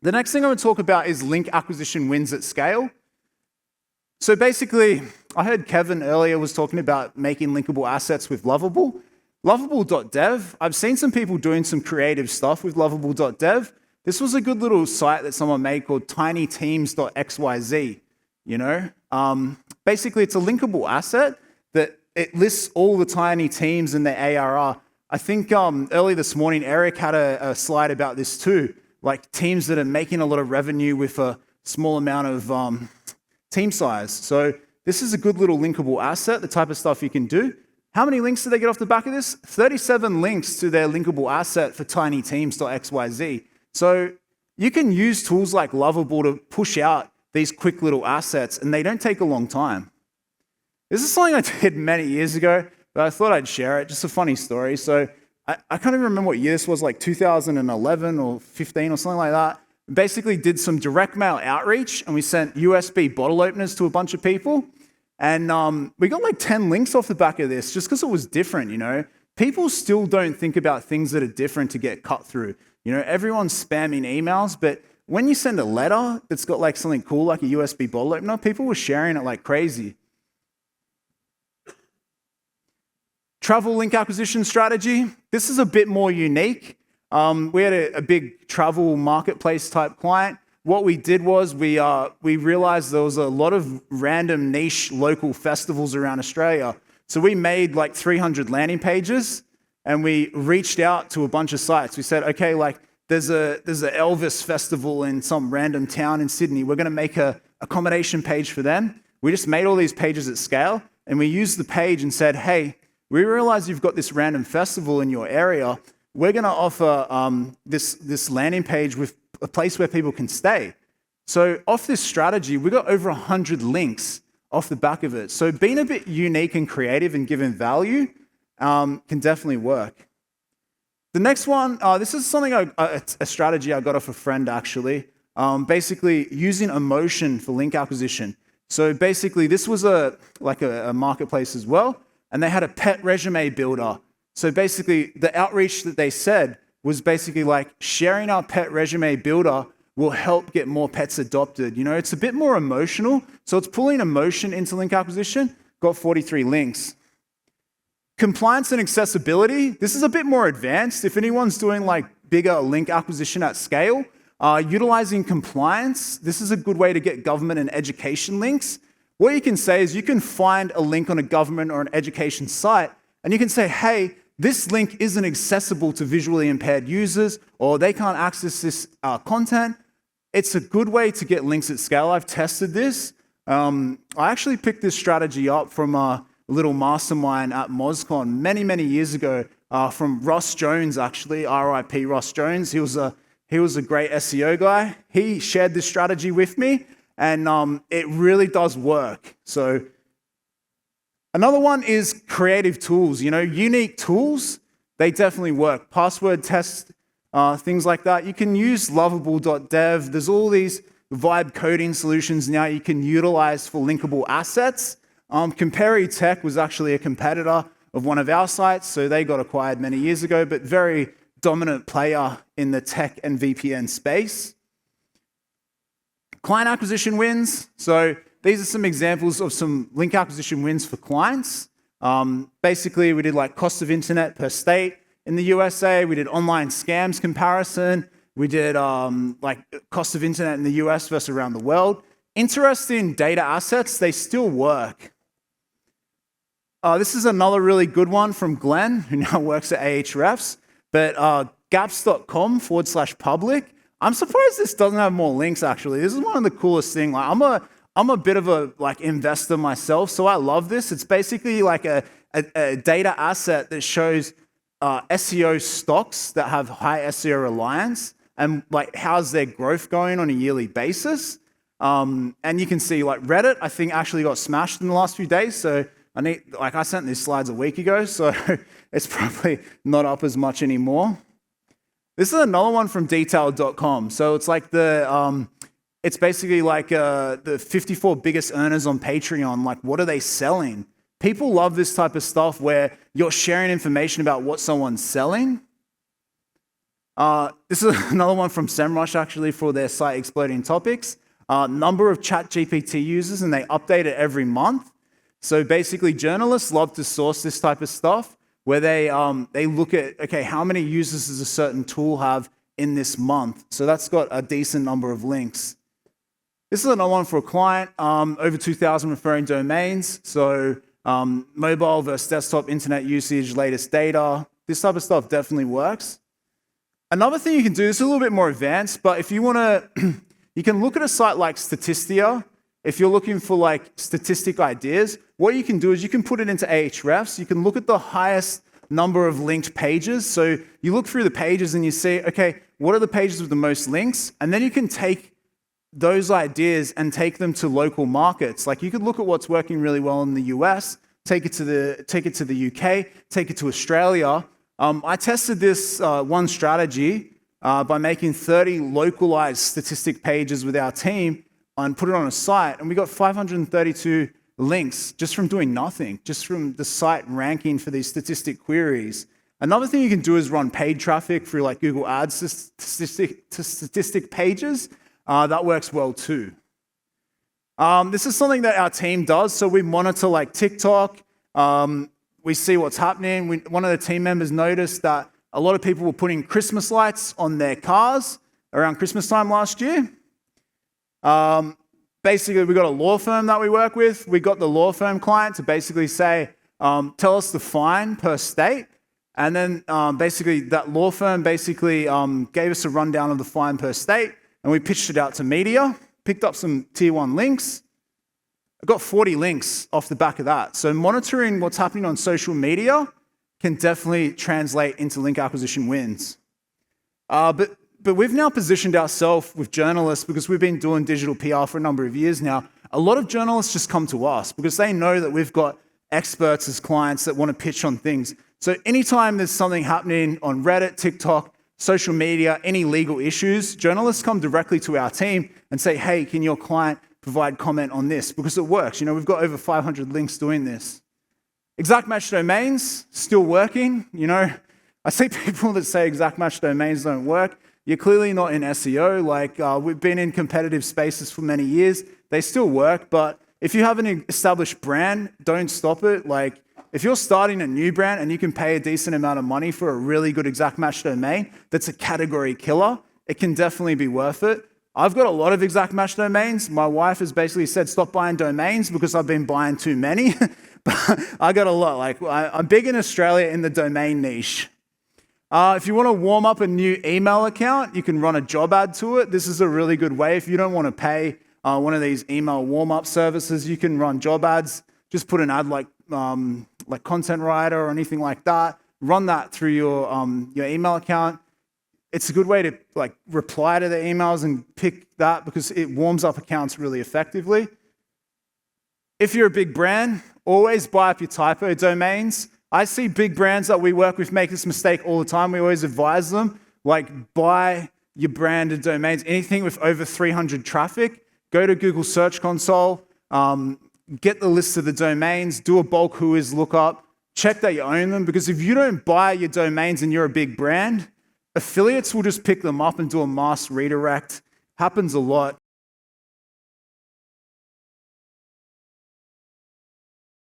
The next thing I'm going to talk about is link acquisition wins at scale. So basically, I heard Kevin earlier was talking about making linkable assets with Lovable. Lovable.dev, I've seen some people doing some creative stuff with Lovable.dev. This was a good little site that someone made called tinyteams.xyz, Basically, it's a linkable asset that it lists all the tiny teams and their ARR. I think early this morning, Eric had a slide about this too, like teams that are making a lot of revenue with a small amount of team size. So this is a good little linkable asset, the type of stuff you can do. How many links did they get off the back of this? 37 links to their linkable asset for tinyteams.xyz. So you can use tools like Lovable to push out these quick little assets, and they don't take a long time. This is something I did many years ago, but I thought I'd share it. Just a funny story. So I can't even remember what year this was, like 2011 or 15 or something like that. Basically did some direct mail outreach, and we sent USB bottle openers to a bunch of people. And we got like 10 links off the back of this just because it was different, People still don't think about things that are different to get cut through. Everyone's spamming emails, but when you send a letter that's got like something cool like a USB bottle opener, people were sharing it like crazy. Travel link acquisition strategy. This is a bit more unique. We had a big travel marketplace type client. What we did was we realized there was a lot of random niche local festivals around Australia. So we made like 300 landing pages, and we reached out to a bunch of sites. We said, okay, like there's a Elvis festival in some random town in Sydney. We're going to make a accommodation page for them. We just made all these pages at scale, and we used the page and said, hey, we realize you've got this random festival in your area. We're going to offer this landing page with a place where people can stay. So off this strategy, we got over 100 links off the back of it. So being a bit unique and creative and giving value can definitely work. The next one, this is something, a strategy I got off a friend actually. Basically using emotion for link acquisition. So basically this was a marketplace as well, and they had a pet resume builder. So basically the outreach that they said was basically like sharing our pet resume builder will help get more pets adopted. It's a bit more emotional. So it's pulling emotion into link acquisition, got 43 links. Compliance and accessibility. This is a bit more advanced. If anyone's doing like bigger link acquisition at scale, utilizing compliance, this is a good way to get government and education links. What you can say is you can find a link on a government or an education site, and you can say, hey, this link isn't accessible to visually impaired users, or they can't access this content. It's a good way to get links at scale. I've tested this. I actually picked this strategy up from a little mastermind at MozCon many, many years ago from Ross Jones, actually, RIP Ross Jones. He was a great SEO guy. He shared this strategy with me, and it really does work. So another one is creative tools. Unique tools, they definitely work. Password tests, things like that. You can use lovable.dev. There's all these vibe coding solutions now you can utilize for linkable assets. Compare Tech was actually a competitor of one of our sites, so they got acquired many years ago, but very dominant player in the tech and VPN space. Client acquisition wins. So these are some examples of some link acquisition wins for clients. Basically, we did like cost of internet per state in the USA. We did online scams comparison. We did like cost of internet in the US versus around the world. Interesting data assets, they still work. This is another really good one from Glenn, who now works at Ahrefs. But gaps.com/public. I'm surprised this doesn't have more links, actually. This is one of the coolest things. Like, I'm a bit of a investor myself, so I love this. It's basically like a data asset that shows SEO stocks that have high SEO reliance and like how's their growth going on a yearly basis. And you can see like Reddit, I think actually got smashed in the last few days. So I sent these slides a week ago, so it's probably not up as much anymore. This is another one from detailed.com. So it's like it's basically like the 54 biggest earners on Patreon. Like, what are they selling? People love this type of stuff where you're sharing information about what someone's selling. This is another one from SEMrush actually for their site exploding topics. Number of ChatGPT users, and they update it every month. So basically, journalists love to source this type of stuff where they look at, okay, how many users does a certain tool have in this month? So that's got a decent number of links. This is another one for a client, over 2,000 referring domains. So mobile versus desktop internet usage, latest data. This type of stuff definitely works. Another thing you can do, this is a little bit more advanced, but if you want to, you can look at a site like Statistia. If you're looking for like statistic ideas, what you can do is you can put it into Ahrefs. You can look at the highest number of linked pages. So you look through the pages and you see, okay, what are the pages with the most links? And then you can take those ideas and take them to local markets. Like you could look at what's working really well in the US, take it to the UK, take it to Australia. I tested this one strategy by making 30 localized statistic pages with our team and put it on a site, and we got 532 links just from doing nothing, just from the site ranking for these statistic queries. Another thing you can do is run paid traffic through like Google Ads to statistic pages. That works well too. This is something that our team does. So we monitor like TikTok. We see what's happening. One of the team members noticed that a lot of people were putting Christmas lights on their cars around Christmas time last year. Basically, we got a law firm that we work with. We got the law firm client to basically say, tell us the fine per state. And then basically that law firm basically gave us a rundown of the fine per state, and we pitched it out to media, picked up some tier 1 links. I got 40 links off the back of that. So monitoring what's happening on social media can definitely translate into link acquisition wins. But we've now positioned ourselves with journalists because we've been doing digital PR for a number of years now. A lot of journalists just come to us because they know that we've got experts as clients that want to pitch on things. So anytime there's something happening on Reddit, TikTok, social media, any legal issues, journalists come directly to our team and say, hey, can your client provide comment on this? Because it works. You know, we've got over 500 links doing this. Exact match domains, still working. You know, I see people that say exact match domains don't work. You're clearly not in SEO. Like we've been in competitive spaces for many years. They still work, but if you have an established brand, don't stop it. Like if you're starting a new brand and you can pay a decent amount of money for a really good exact match domain that's a category killer, it can definitely be worth it. I've got a lot of exact match domains. My wife has basically said, stop buying domains because I've been buying too many. But I got a lot. Like I'm big in Australia in the domain niche. If you want to warm up a new email account, you can run a job ad to it. This is a really good way. If you don't want to pay one of these email warm-up services, you can run job ads. Just put an ad like Content Writer or anything like that. Run that through your email account. It's a good way to like reply to the emails and pick that because it warms up accounts really effectively. If you're a big brand, always buy up your typo domains. I see big brands that we work with make this mistake all the time. We always advise them, like buy your branded domains. Anything with over 300 traffic, go to Google Search Console, get the list of the domains, do a bulk whois lookup, check that you own them, because if you don't buy your domains and you're a big brand, affiliates will just pick them up and do a mass redirect. Happens a lot.